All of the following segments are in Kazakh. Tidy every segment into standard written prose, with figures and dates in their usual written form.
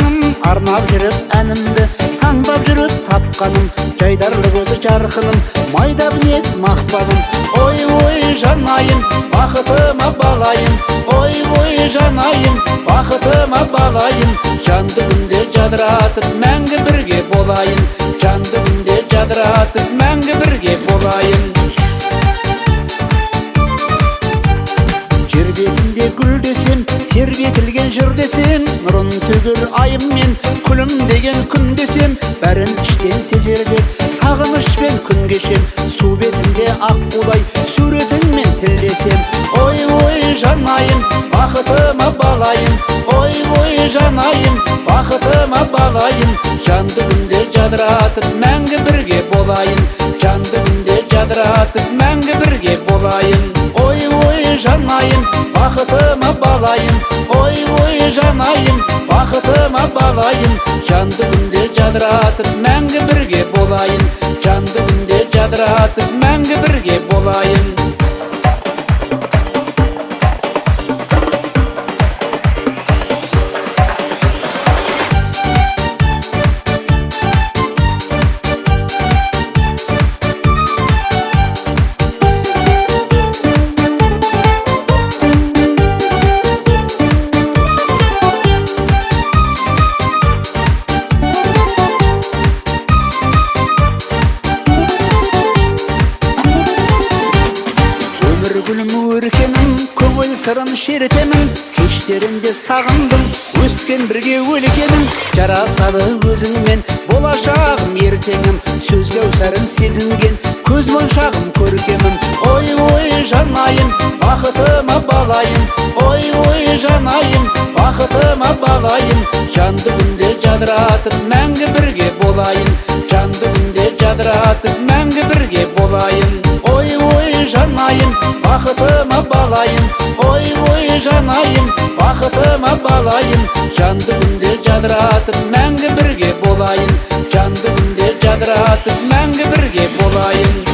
ақтаным, арнап жүріп әнімді, таңдап жүріп тапқаным, жайдарлы көзі жарқыным, майда мінез мақпалым. Ой, ой, жанайым, бақытыма балайын, ой, ой, жанайым, бақытыма балайын, жанды күнде жадыратып, мәңгі бірге болайын, жанды күнде жадыратып, мәңгі бірге болайын. Жер бетінде гүл десем, тербетілген жыр десем, нұрын төгер айым мен күлім деген күн десем, бәрін іштен сезер деп сағынышпен күн кешем, су бетінде ақ қулай суретіңмен тілдесем. Ой, ой, жанайым, бақытыма балайын, ой, ой, жанайым, бақытыма балайын, жанды күнде жадыратып, мәңгі бірге болайын, жанды күнде жадыратып, мәңгі бірге болайын. Ой, ой, жанайым, бақытыма балайын, ой, ой, жанайым, бақытыма балайын, жанды күнде жадыратып, мәңгі бірге болайын, жанды күнде жадыратып, мәңгі бірге болайын. Гүлім өркенім, көңіл сырын шертемін, кештерімде сағындым, өскен бірге өлкенім, жарасады өзіңмен болашағым ертеңім, сөз кәусәрін сезінген көз моншағым көркемім. Ой, ой, жанайым, бақытыма балайын, ой, ой, жанайым, бақытыма балайын, жанды күнде жадыратып, мәңгі бірге болайын, жанды күнде жадыратып, мәңгі бірге болайын. Ой, ой, жанайым, бақытыма балайын, ой, ой, жанайым, бақытыма балайын, жанды күнде жадыратып, мәңгі бірге болайын, жанды күнде жадыратып, мәңгі бірге болайын.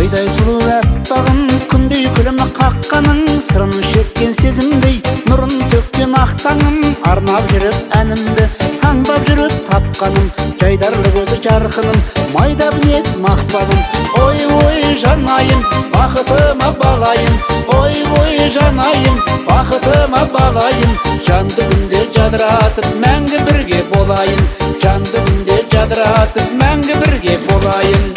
Айдай сұлу әппағым, күндей күлімі қаққаның, сырын шеккен сезімдей нұрын төккен ақтаңым, арнап жүріп әнімді, таңдап жүріп тапқаным, жайдарлы көзі жарқыным, майда мінез мақпалым. Ой, ой, жанайым, бақытыма балайын, ой, ой, жанайым, бақытыма балайын, жанды күнде жадыратып, мәңгі бірге болайын, жанды күнде жадыратып, мәңгі бірге болайын.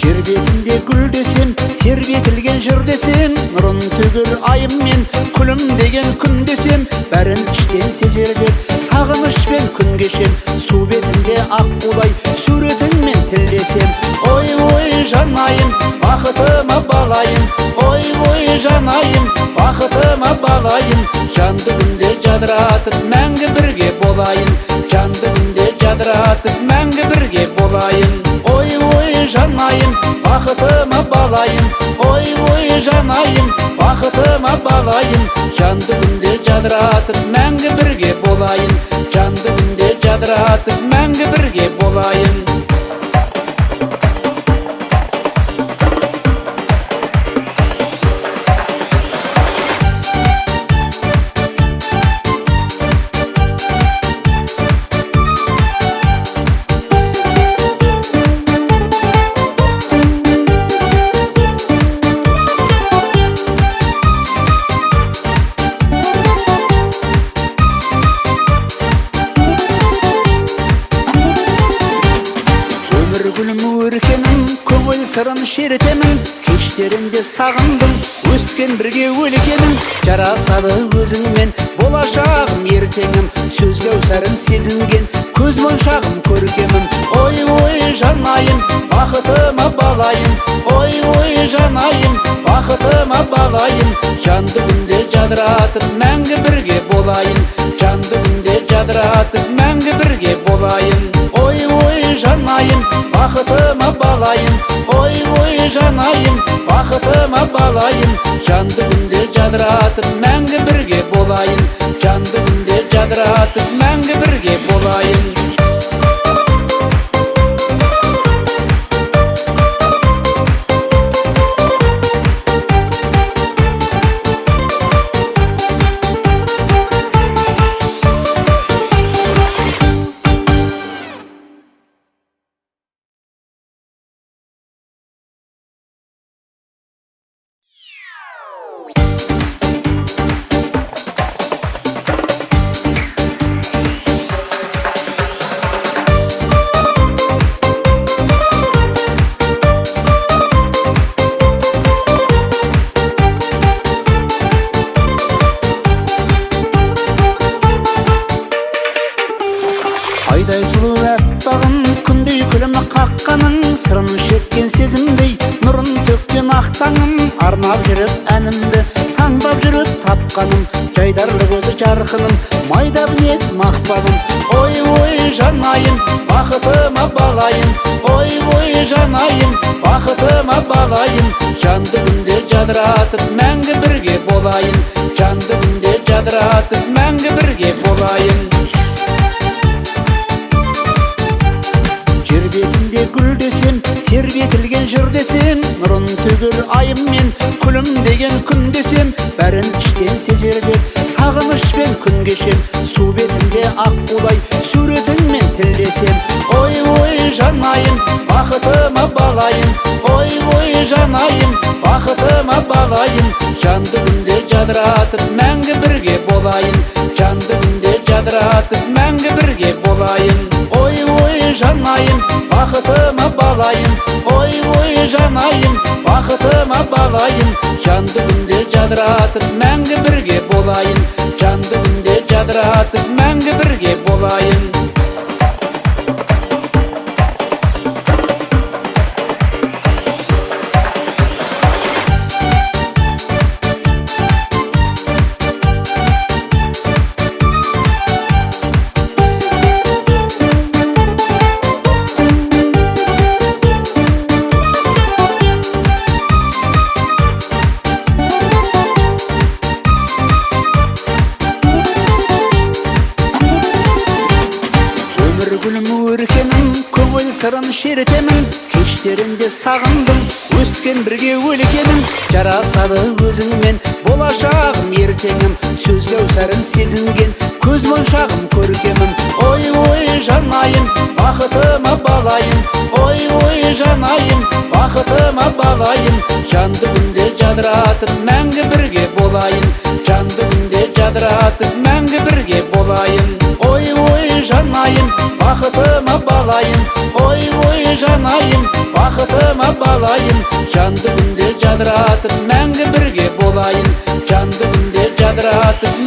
Жер бетінде гүл десем, тербетілген жыр десем, нұрын төгер айым мен күлім деген күн десем, бәрін іштен сезер деп сағынышпен күн кешем, су бетінде ақ қулай суретіңмен тілдесем. Ой, ой, жанайым, бақытыма балайын, ой, ой, жанайым, бақытыма балайын, жанды күнде жадыратып, мәңгі бірге болайын, жанды күнде жадыратып, мәңгі бірге болайын. Ой, ой, жанайым, бақытыма балайын, ой, ой, жанайым, бақытыма балайын, жанды күнде жадыратып, мәңгі бірге болайын, жанды күнде жадыратып, мәңгі бірге болайын. сырын шертемін, кештерінде сағындым, өскен бірге өлкенім, жарасады өзіңмен болашағым ертеңім, сөз кәусәрін сезінген көз моншағым көркемім. Ой жанайым, бақытыма балайын, ой жанайым, бақытыма балайын, жанды күнде жадыратып мәңгі бірге болайын, жанды күнде жадыратып мәңгі бірге болайын. Ой жанайым, бақытыма балайын, ой жанайым, бақытыма балайын, жанды күнде жадыратып мәңгі бірге болайын, жанды күнде жадыратып мәңгі бірге болайын. Айдай сұлу әппағым, күндей күлімі қаққаның, сырын шеккен сезімдей нұрын төккен ақтаңым. Арнап жүріп әнімді таңдап жүріп тапқаным, жайдарлы көзі жарқыным, майда мінез мақпалым. Ой жанайым, бақытыма балайын, ой жанайым, бақытыма балайын, жанды күнде жадыратып мәңгі бірге болайын, жанды күнде жадыратып мәңгі бірге болайын. Жер бетінде гүл десем, тербетілген жыр десем, нұрын төгер айым мен күлім деген күн десем, бәрін іштен сезер деп сағынышпен күн кешем. Су бетінде ақ қулай суретіңмен тілдесем. Ой жанайым, бақытыма балайын, ой жанайым, бақытыма балайын, жанды күнде жадыратып мәңгі бірге болайын, жанды күнде жадыратып мәңгі бірге болайын. Ой жанайым, бақытыма балайын, ой жанайым, бақытыма балайын, жанды күнде жадыратып мәңгі бірге болайын, жанды күнде жадыратып мәңгі бірге болайын. Өркенім, көңіл сырын шертемін, кештерінде сағындым, өскен бірге өлкенім. Жарасады өзіңмен болашағым ертеңім, сөз кәусәрін сезінген көз моншағым көркемім. Ой жанайым, бақытыма балайын, ой жанайым, бақытыма балайын, жанды күнде жадыратып мәңгі бірге болайын, жанды күнде жадыратып мәңгі бірге болайын. Ой жанайым, бақытыма балайын, ой жанайым, бақытыма балайын, жанды күнде жадыратып мәңгі бірге болайын, жанды күнде жадыратып